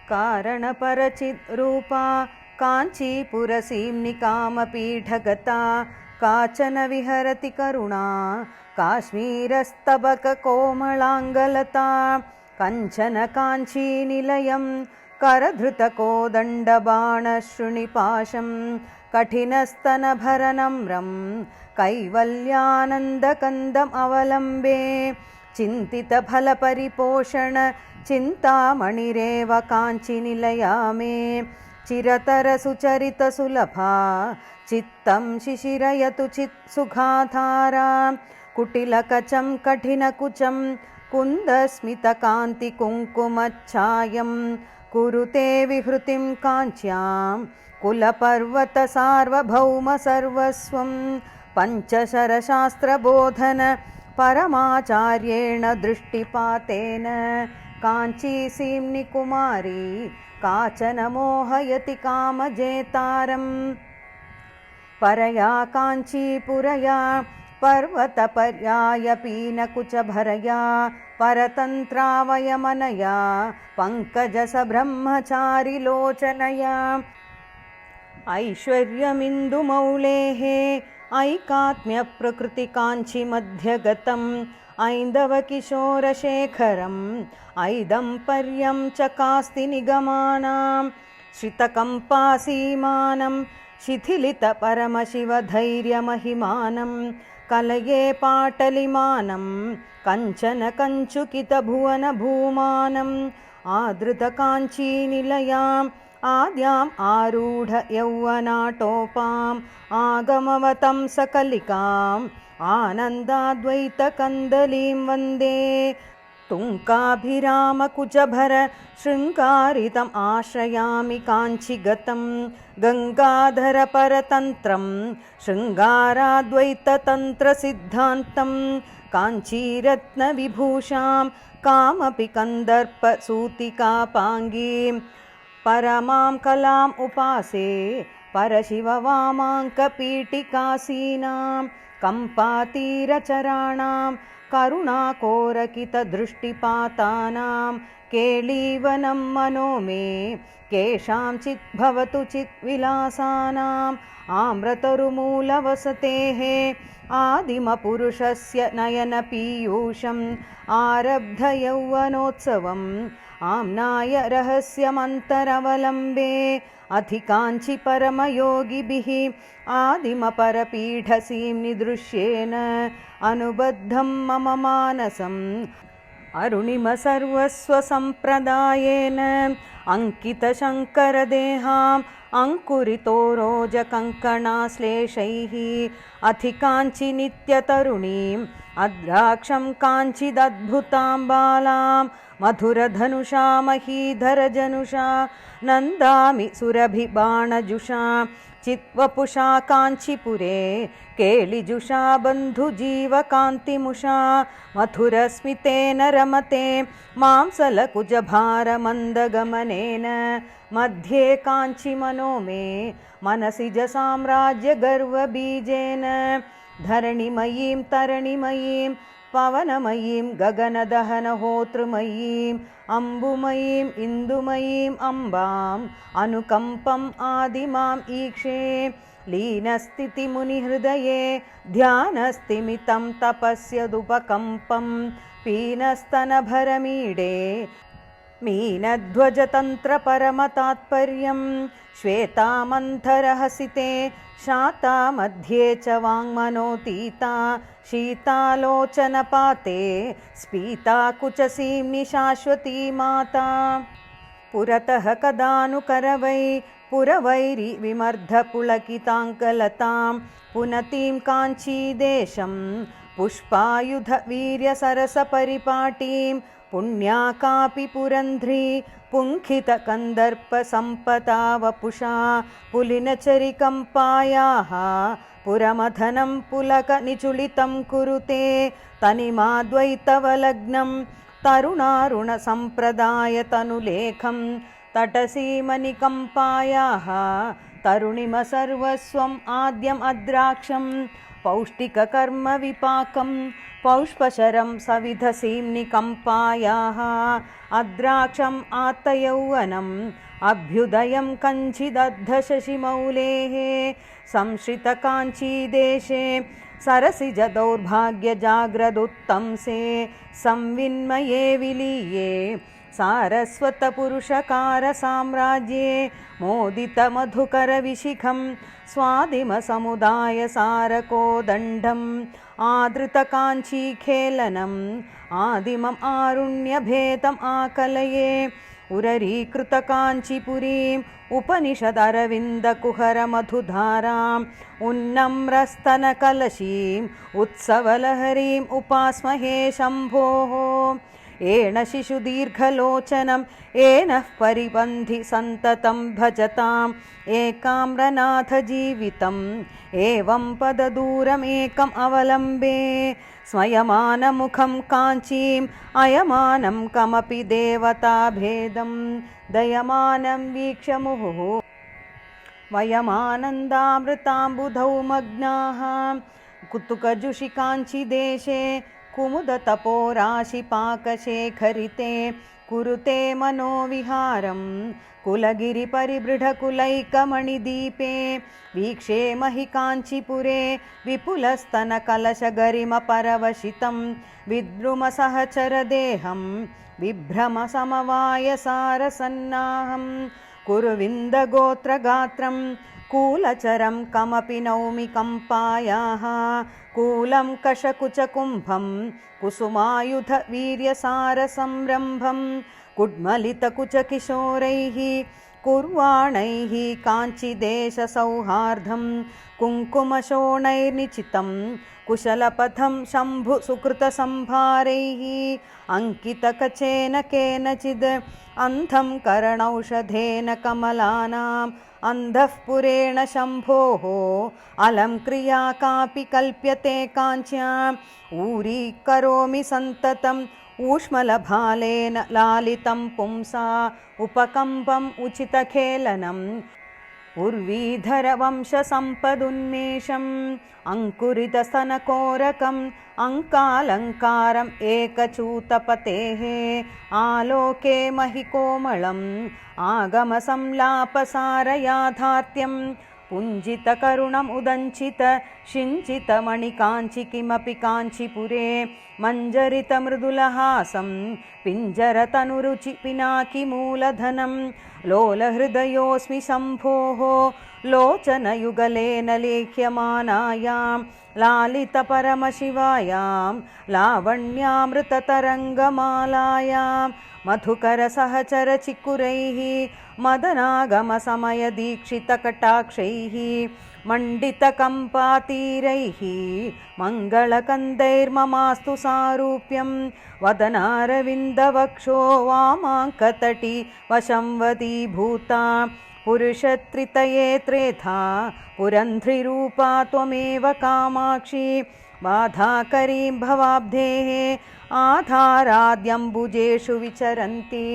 कारणपरचिद्रूपा काञ्चीपुरसीम्निकामपीठगता काचन विहरति करुणा काश्मीरस्तबककोमलाङ्गलता कञ्चन काञ्चीनिलयं करधृतकोदण्डबाणशृणिपाशं कठिनस्तनभरनम्रं कैवल्यानन्दकन्दमवलम्बे चिन्तितफलपरिपोषण चिन्तामणिरेव काञ्चीनिलया मे चिरतरसुचरितसुलभा चित्तं शिशिरयतु चित्सुखाधारा कुटिलकचं कठिनकुचं कुन्दस्मितकान्तिकुङ्कुमच्छायं कुरुते विहृतिं काञ्च्यां कुलपर्वतसार्वभौमसर्वस्वं पञ्चशरशास्त्रबोधन परमाचार्येण दृष्टिपातेन काञ्चीसीम्नि कुमारी काचन मोहयति कामजेतारम् परया काञ्चीपुरया पर्वतपर्याय पीनकुचभरया परतन्त्रावयमनया पङ्कजसब्रह्मचारिलोचनया ऐश्वर्यमिन्दुमौलेः ऐकात्म्यप्रकृतिकाञ्चिमध्यगतम् ऐन्दवकिशोरशेखरम् ऐदम्पर्यं च कास्ति निगमानां श्रितकम्पासीमानं शिथिलितपरमशिवधैर्यमहिमानं कलये पाटलिमानं कञ्चन कञ्चुकितभुवनभूमानम् आदृतकाञ्चीनिलयाम् आद्याम् आरूढ यौवनाटोपाम् आगमवतं सकलिकाम् आनन्दाद्वैतकन्दलीं वन्दे तुङ्काभिरामकुचभर शृङ्गारितम् आश्रयामि काञ्चिगतं गङ्गाधरपरतन्त्रं शृङ्गाराद्वैततन्त्रसिद्धान्तं काञ्चीरत्नविभूषां कामपि कन्दर्पसूतिकापाङ्गीं परमां कलाम् उपासे परशिववामाङ्कपीठिकासीनां कम्पातीरचराणां करुणाकोरकितदृष्टिपातानां केळीवनं मनो मे केषाञ्चित् भवतु चिद्विलासानाम् आम्रतरुमूलवसतेः आदिमपुरुषस्य नयनपीयूषम् आरब्धयौवनोत्सवम् आम्नाय रहस्यमन्तरवलम्बे अधिकाञ्चि परमयोगिभिः आदिमपरपीठसीम्नि दृश्येन अनुबद्धं मम मानसम् अरुणिमसर्वस्वसम्प्रदायेन अङ्कितशङ्करदेहाम् अङ्कुरितोरोजकङ्कणाश्लेषैः अधिकाञ्चि नित्यतरुणीम् अद्राक्षं काञ्चिदद्भुतां बालां मधुरधनुषा महीधरजनुषा नन्दामि सुरभिबाणजुषा चित्वपुषा काञ्चीपुरे केलिजुषा बन्धुजीवकान्तिमुषा मधुरस्मितेन रमते मांसलकुजभारमन्दगमनेन मध्ये काञ्चीमनो मे मनसि जसाम्राज्यगर्वबीजेन धरणिमयीं तरणिमयीं पवनमयीं गगनदहनहोतृमयीं अम्बुमयीं इन्दुमयीं अम्बाम् अनुकम्पम् आदिमाम् ईक्षे लीनस्थितिमुनिहृदये ध्यानस्तिमितं तपस्यदुपकम्पं पीनस्तनभरमीडे मीनध्वजतन्त्रपरमतात्पर्यं श्वेतामन्थरहसिते शाता मध्ये च वाङ्मनोतीता शीतालोचनपाते स्फीता कुचसीम्नि शाश्वती माता पुरतः कदानुकरवै पुरवैरि विमर्धपुलकिताङ्कलतां पुनतीं काञ्चीदेशं पुष्पायुधवीर्यसरसपरिपाटीं पुण्या कापि पुरन्ध्री पुङ्खितकन्दर्पसम्पदा वपुषा पुलिनचरिकम्पायाः पुरमथनं पुलकनिचुलितं कुरुते तनिमाद्वैतवलग्नं तरुणारुणसम्प्रदायतनुलेखं तटसीमनिकम्पायाः तरुणिमसर्वस्वम् आद्यम् अद्राक्षम् पौष्टिककर्मविपाकं पौष्पशरं सविधसीं निकम्पायाः अद्राक्षम् आत्तयौवनम् अभ्युदयं कञ्चिदद्धशशिमौलेः संश्रितकाञ्चीदेशे सरसिजदौर्भाग्यजाग्रदुत्तंसे संविन्मये विलीये सारस्वतपुरुषकारसाम्राज्ये मोदितमधुकरविशिखं स्वादिमसमुदायसारकोदण्डम् आदृतकाञ्चीखेलनम् आदिमम् आरुण्यभेदम् आकलये उररीकृतकाञ्चीपुरीम् उपनिषदरविन्दकुहरमधुधाराम् उन्नम्रस्तनकलशीम् उत्सवलहरीम् उपास्महे शम्भोः येन शिशुदीर्घलोचनम् येनः परिबन्धि सन्ततं भजताम् एकाम्रनाथजीवितम् एवं पददूरमेकम् अवलम्बे स्मयमानमुखं काञ्चीम् अयमानं कमपि देवताभेदं दयमानं वीक्ष्य मुहुः वयमानन्दामृताम्बुधौ मग्नाः कुतुकजुषि काञ्चीदेशे कुमुदतपोराशिपाकशेखरिते कुरुते मनोविहारं कुलगिरिपरिबृढकुलैकमणिदीपे वीक्षे महि काञ्चीपुरे विपुलस्तनकलशगरिमपरवशितं विद्रुमसहचरदेहं विभ्रमसमवायसारसन्नाहं कुरुविन्दगोत्रगात्रं कूलचरं कमपि नौमि कम्पायाः कूलं कशकुचकुम्भं कुसुमायुधवीर्यसारसंरम्भं कुड्मलितकुचकिशोरैः कुर्वाणैः काञ्चीदेशसौहार्दं कुङ्कुमशोणैर्निचितं कुशलपथं शम्भुसुकृतसंभारैः अङ्कितकचेन केनचिद् अन्धं करणौषधेन कमलानाम् अन्धःपुरेण शम्भोः अलं क्रिया कापि कल्प्यते काञ्च्याम् ऊरीकरोमि सन्ततम् ऊष्मलभालेन लालितं पुंसा उपकम्पम् उचितखेलनम् उर्वीधरवंशसम्पदुन्मेषम् अङ्कुरितस्तनकोरकम् अङ्कालङ्कारम् एकचूतपतेः आलोके महिकोमलम् आगमसंलापसारयाथार्थ्यं पुञ्जितकरुणम् उदञ्चित शिञ्चितमणिकाञ्चि किमपि काञ्चीपुरे मञ्जरितमृदुलहासं पिञ्जरतनुरुचि पिनाकिमूलधनं लोलहृदयोऽस्मि शम्भोः लोचनयुगलेन लेख्यमानायां लालितपरमशिवायां लावण्यामृततरङ्गमालायां मधुकरसहचरचिकुरैः मदनागमसमयदीक्षितकटाक्षैः मण्डितकम्पातीरैः मङ्गलकन्दैर्ममास्तु सारूप्यं वदनारविन्दवक्षो वामाङ्कतटी वशंवदीभूता पुरुषत्रितये त्रेधा पुरन्ध्रिरूपा त्वमेव कामाक्षी बाधाकरीं भवाब्धेः आधाराद्यम्बुजेषु विचरन्ति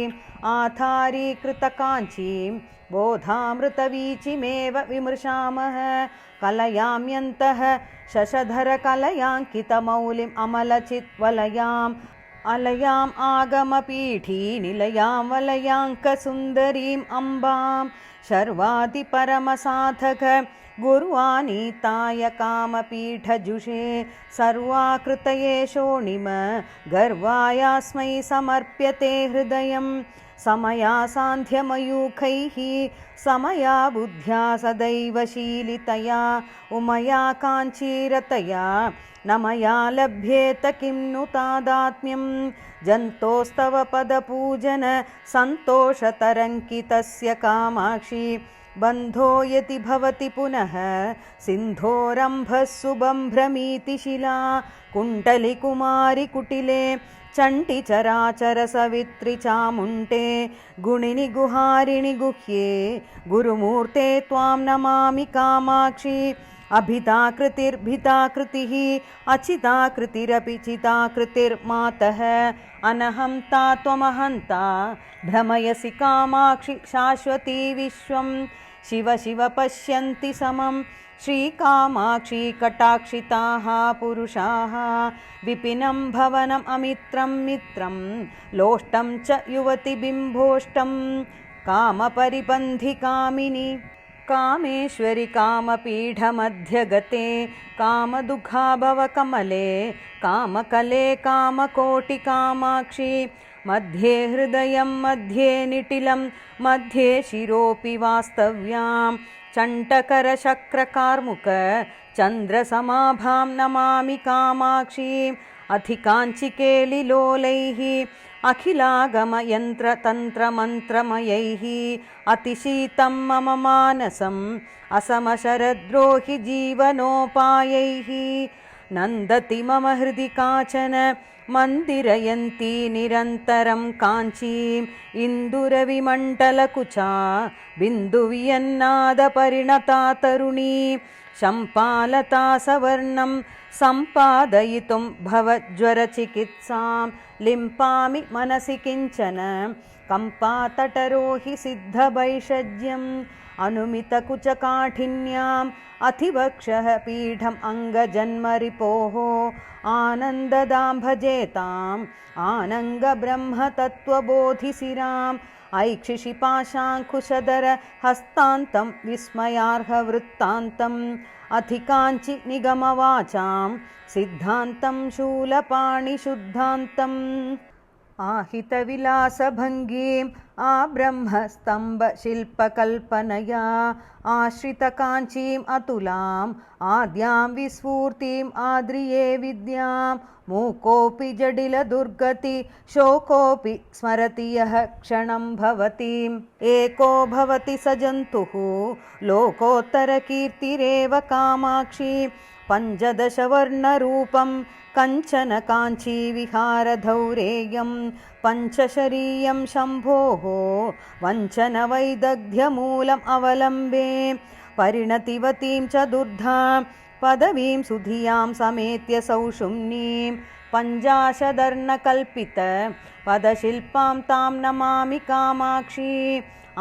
आधारीकृतकाञ्चीं बोधामृतवीचिमेव विमृशामः कलयाम्यन्तः शशधरकलयाङ्कितमौलिम् अमलचित्वलयाम् अलयाम् आगमपीठी निलयां वलयाङ्कसुन्दरीम् अम्बां शर्वादिपरमसाधक गुर्वानीताय कामपीठजुषे सर्वाकृतये शोणिम गर्वायास्मै समर्प्यते हृदयं समया सान्ध्यमयूखैः समया बुद्ध्या सदैव शीलितया उमया काञ्चीरतया न मया लभ्येत किं नु तादात्म्यं जन्तोस्तव पदपूजन सन्तोषतरङ्कितस्य कामाक्षी बन्धो यति भवति पुनः सिन्धोरम्भः सुबम्भ्रमीति शिला कुण्डलिकुमारि कुटिले चण्टिचराचर सवित्रि चामुण्टे गुणिनि गुहारिणि गुह्ये गुरुमूर्ते त्वां नमामि कामाक्षी अभिताकृतिर्भिताकृतिः अचिताकृतिरपि चिताकृतिर्मातः अनहंता त्वमहंता भ्रमयसि कामाक्षि शाश्वती विश्वं शिव शिव पश्यन्ति समं श्रीकामाक्षी कटाक्षिताः पुरुषाः विपिनं भवनम् अमित्रं मित्रं लोष्टं च युवतिबिम्बोष्टं कामपरिपन्थिकामिनि कामेश्वरि कामपीठमध्यगते कामदुःखाभवकमले कामकले कामकोटिकामाक्षि मध्ये हृदयं मध्ये निटिलं मध्ये शिरोऽपि वास्तव्यां चण्डकरशक्रकार्मुक चन्द्रसमाभां नमामि कामाक्षीम् अधिकाञ्चिकेलिलोलैः अखिलागमयन्त्रतन्त्रमन्त्रमयैः अतिशीतं मम मानसम् असमशरद्रोहि जीवनोपायैः नन्दति मम हृदि काचन मन्दिरयन्ती निरन्तरं काञ्चीम् इन्दुरविमण्डलकुचा बिन्दुवियन्नादपरिणता तरुणी शम्पालता सवर्णं सम्पादयितुं भवज्वरचिकित्सां लिम्पामि मनसि किञ्चन कम्पातटरोहि सिद्धभैषज्यम् अनुमितकुचकाठिन्याम् अथिवक्षः पीठम् अङ्गजन्मरिपोः आनन्ददां भजेताम् आनङ्गब्रह्मतत्त्वबोधिशिराम् ऐक्षिशिपाशाङ्कुशधर हस्तान्तं विस्मयार्हवृत्तान्तम् अधिकाञ्चि निगमवाचां सिद्धान्तं शूलपाणिशुद्धान्तम् आहितविलासभङ्गीम् आब्रह्मस्तम्भशिल्पकल्पनया आश्रितकाञ्चीम् अतुलाम् आद्यां विस्फूर्तिम् आद्रिये विद्यां मूकोऽपि जटिलदुर्गति शोकोऽपि स्मरति यः क्षणं भवतीम् एको भवति स जन्तुः लोकोत्तरकीर्तिरेव कामाक्षी पञ्चदशवर्णरूपं कञ्चन काञ्चीविहारधौरेयं पञ्चशरीयं शम्भोः वञ्चनवैदग्ध्यमूलम् अवलम्बे परिणतिवतीं चतुर्धां पदवीं सुधियां समेत्य सौषुम्नीं पञ्चाशदर्णकल्पित पदशिल्पां तां नमामि कामाक्षी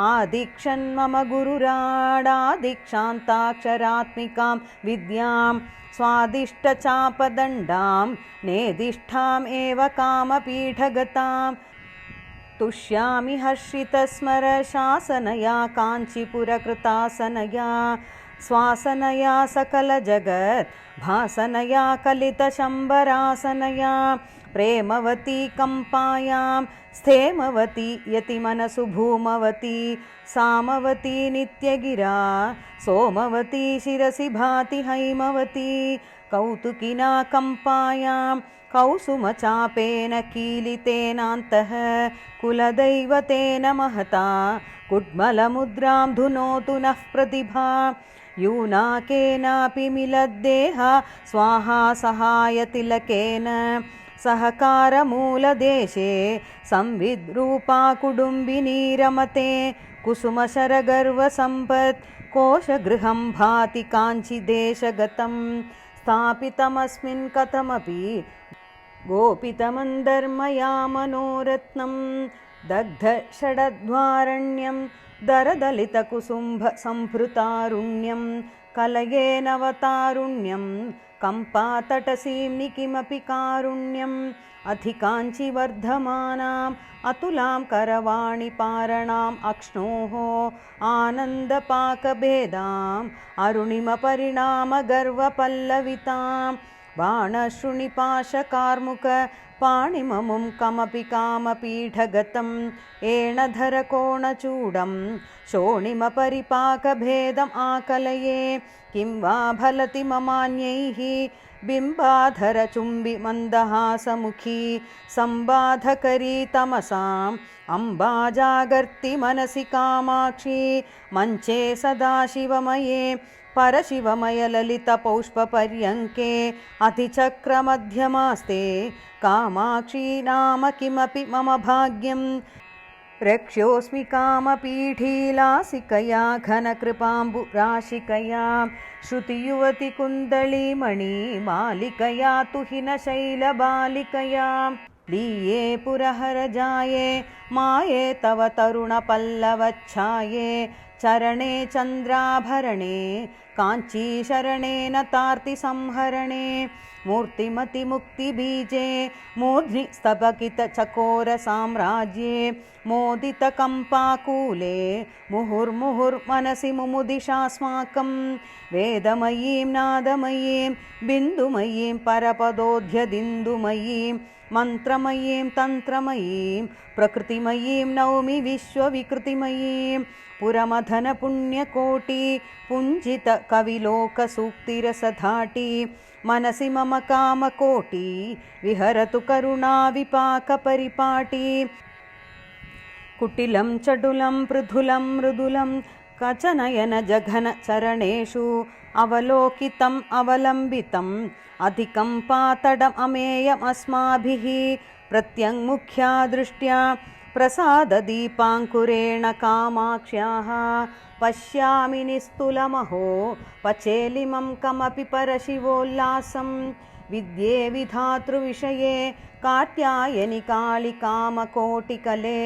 आदिक्षन्मम गुरुराडादिक्षान्ताक्षरात्मिकां विद्यां स्वादिष्टचापदण्डां नेदिष्ठाम् एव कामपीठगतां तुष्यामि हर्षितस्मरशासनया काञ्चीपुरकृतासनया स्वासनया सकलजगत् भासनया कलितशम्बरासनया प्रेमवती कम्पायां स्थेमवती यतिमनसु भूमवती सामवती नित्यगिरा सोमवती शिरसि भाति हैमवती कौतुकिना कम्पायां कौसुमचापेन कीलितेनान्तः कुलदैवतेन महता कुड्मलमुद्रां धुनोतु नः प्रतिभा यूनाकेनापि मिलद्देह स्वाहा सहायतिलकेन सहकारमूलदेशे संविद्रूपा कुडुम्बिनी रमते कुसुमशरगर्वसम्पत् कोशगृहं भाति काञ्चिदेशगतं स्थापितमस्मिन् कथमपि गोपितमन्दर्मया मनोरत्नं दग्धषडध्वारण्यं दरदलितकुसुम्भसम्भृतारुण्यं कलयेनवतारुण्यं कम्पातटसीम्नि किमपि कारुण्यम् अधिकाञ्चिवर्धमानाम् अतुलां करवाणि पारणाम् अक्ष्णोः आनन्दपाकभेदाम् अरुणिमपरिणामगर्वपल्लवितां बाणशृणिपाशकार्मुक पाणिममुं कमपि कामपीठगतम् एणधरकोणचूडं शोणिमपरिपाकभेदम् आकलये किं वा फलति ममान्यैः बिम्बाधरचुम्बि मन्दहासमुखी सम्बाधकरी तमसाम् अम्बा जागर्ति मनसि कामाक्षी मञ्चे सदाशिवमये परशिवमयललितपौष्पपर्यङ्के अतिचक्रमध्यमास्ते कामाक्षी नाम किमपि मम भाग्यम् रक्ष्योऽस्मि कामपीठीलासिकया घनकृपाम्बुराशिकया श्रुतियुवति कुन्दलीमणि मालिकया तुहिनशैलबालिकया दीये पुरहरजाये माये तव तरुणपल्लवच्छाये चरणे चन्द्राभरणे काञ्चीशरणेन तार्तिसंहरणे मूर्तिमतिमुक्तिबीजे मूर्ध्नि स्तबकितचकोरसाम्राज्ये मोदितकम्पाकूले मुहुर्मुहुर्मनसि मुमुदिशास्माकं वेदमयीं नादमयीं बिन्दुमयीं परपदोध्यदिन्दुमयीं मन्त्रमयीं तन्त्रमयीं प्रकृतिमयीं नौमि विश्वविकृतिमयीं पुरमथनपुण्यकोटि पुञ्जित कविलोकसूक्तिरसधाटी मनसि मम कामकोटि विहरतु करुणाविपाकपरिपाटी कुटिलं चडुलं पृथुलं मृदुलं कचनयन जघन चरणेषु अवलोकितम् अवलम्बितम् अधिकं पातडम् अमेयमस्माभिः प्रत्यङ्मुख्या दृष्ट्या प्रसाददीपाङ्कुरेण कामाक्ष्याः पश्यामि निस्तुलमहो पचेलिमं कमपि परशिवोल्लासं विद्ये विधातृविषये कात्यायनि कालिकामकोटिकले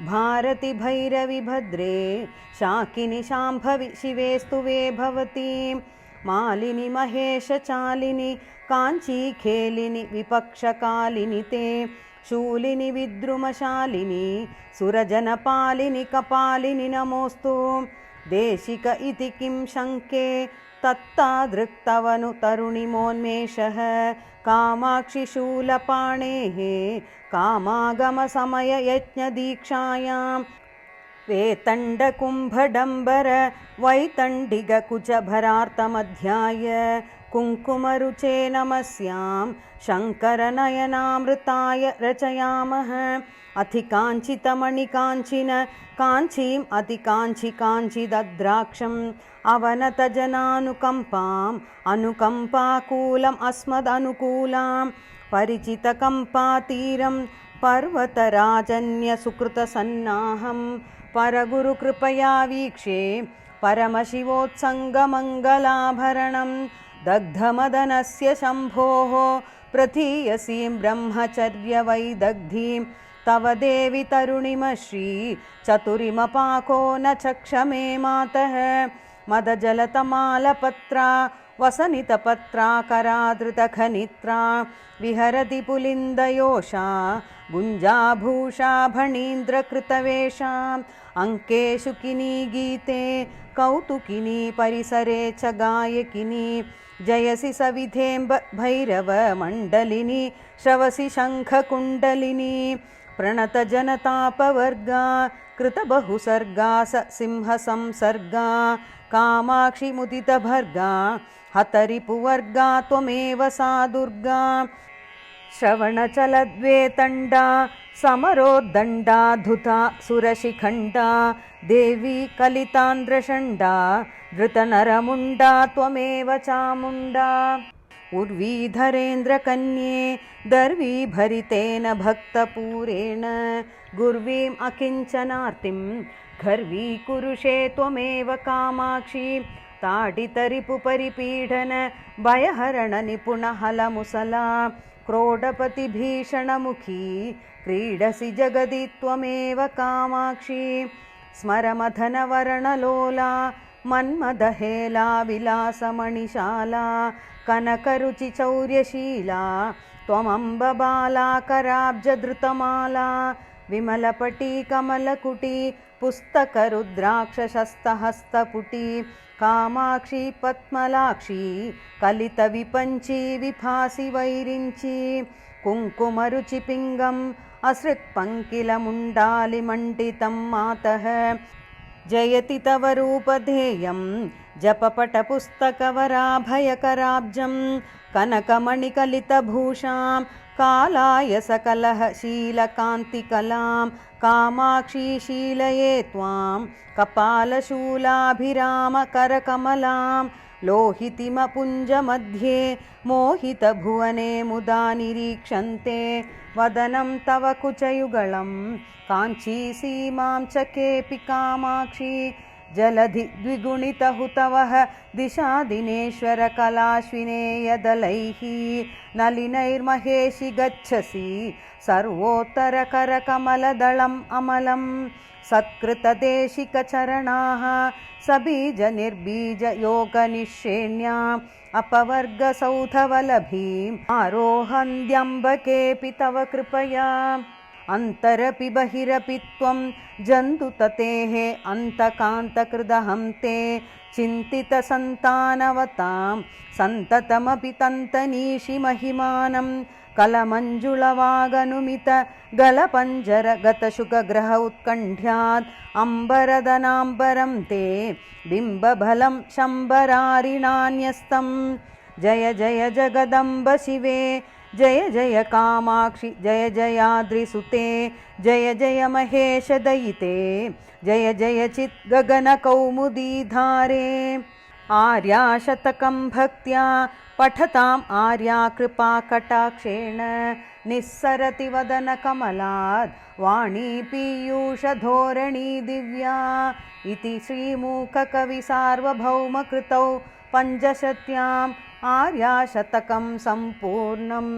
भारति भैरवि भद्रे शाकिनि शाम्भवि शिवे स्तुवे भवतीं मालिनि महेशचालिनि काञ्चीखेलिनि विपक्षकालिनि ते शूलिनि विद्रुमशालिनि सुरजनपालिनि कपालिनि नमोऽस्तु देशिक इति किं शङ्के तत्तादृक्तवनु तरुणिमोन्मेषः कामाक्षि शूलपाणेः कामागमसमययज्ञदीक्षायां वेतण्डकुम्भडम्बर वैतण्डिगकुचभरार्तमध्याय कुङ्कुमरुचे नमस्यां शङ्करनयनामृताय रचयामः अधिकाञ्चितमणिकाञ्चिन काञ्चीम् अतिकाञ्चिकाञ्चिदद्राक्षम् अवनतजनानुकम्पाम् अनुकम्पाकूलम् अस्मदनुकूलां परिचितकम्पातीरं पर्वतराजन्यसुकृतसन्नाहं परगुरुकृपया वीक्षे परमशिवोत्सङ्गमङ्गलाभरणं दग्धमदनस्य शम्भोः प्रथीयसीं ब्रह्मचर्यवैदग्धिं तव देवि तरुणिमश्री चतुरिमपाको न चक्षमे मातः मदजलतमालपत्रा वसनितपत्रा करादृतखनित्रा विहरति पुलिन्दयोषा गुञ्जाभूषा भणीन्द्रकृतवेषाम् अङ्केषु किनी गीते कौतुकिनी परिसरे च गायकिनी जयसि सविधेम्ब भैरव मण्डलिनी श्रवसि शङ्खकुण्डलिनी प्रणतजनतापवर्गा कृतबहुसर्गा सिंहसंसर्गा कामाक्षि मुदितभर्गा हतरिपुवर्गा त्वमेव सा दुर्गा श्रवणचलद्वेतण्डा समरोद्दण्डा धुता सुरशिखण्डा देवी कलितान्द्रषण्डा धृतनरमुण्डा त्वमेव चामुण्डा उर्वीधरेन्द्रकन्ये दर्वीभरितेन भक्तपूरेण गुर्वीम् अकिञ्चनार्तिं गर्वीकुरुषे त्वमेव कामाक्षि ताडितरिपुपरिपीडन भयहरणनिपुणहलमुसला क्रोडपतिभीषणमुखी क्रीडसि जगदि त्वमेव कामाक्षि स्मरमथनवर्णलोला मन्मदहेला विलासमणिशाला कनकरुचिचौर्यशीला त्वमम्बबाला कराब्जधृतमाला विमलपटी कमलकुटी पुस्तकरुद्राक्षशस्तहस्तपुटी कामाक्षी पद्मलाक्षी कलितविपञ्ची विभासि वैरिञ्ची कुङ्कुमरुचिपिङ्गम् असृक्पङ्किलमुण्डालिमण्डितं मातः जयति तव रूपधेयं जपपटपुस्तकवराभयकराब्जं कनकमणिकलितभूषां कालाय सकलशीलकान्तिकलां कामाक्षी शीलये त्वां कपालशूलाभिरामकरकमलां लोहितिमपुञ्जमध्ये मोहितभुवने मुदा निरीक्षन्ते वदनं तव कुचयुगलं काञ्चीसीमां च केऽपि कामाक्षि जलधि द्विगुणितहुतवः दिशादिनेश्वरकलाश्विनेयदलैः नलिनैर्महेशि गच्छसि सर्वोत्तरकरकमलदलम् अमलं सत्कृतदेशिकचरणाः सबीजनिर्बीजयोगनिश्रेण्या अपवर्गसौधवलभीम् आरोहन्त्यम्बकेऽपि तव कृपया अन्तरपि बहिरपि त्वं जन्तुततेः अन्तकान्तकृदहं ते चिन्तितसन्तानवतां सन्ततमपि तन्तनीषि महिमानं कलमञ्जुळवागनुमित गलपञ्जरगतशुकग्रह उत्कण्ठ्यात् अम्बरदनाम्बरं ते बिम्बफलं शम्बरारिणान्यस्तं जय जय जगदम्ब शिवे जय जय कामाक्षि जय जयाद्रिसुते जय जय महेशदयिते जय जय चिद्गगनकौमुदीधारे आर्याशतकं भक्त्या पठताम् आर्या कृपाकटाक्षेण निस्सरति वदनकमलात् वाणी पीयूषधोरणी दिव्या इति श्रीमूककविसार्वभौमकृतौ पञ्चशत्याम् आर्याशतकं सम्पूर्णम्।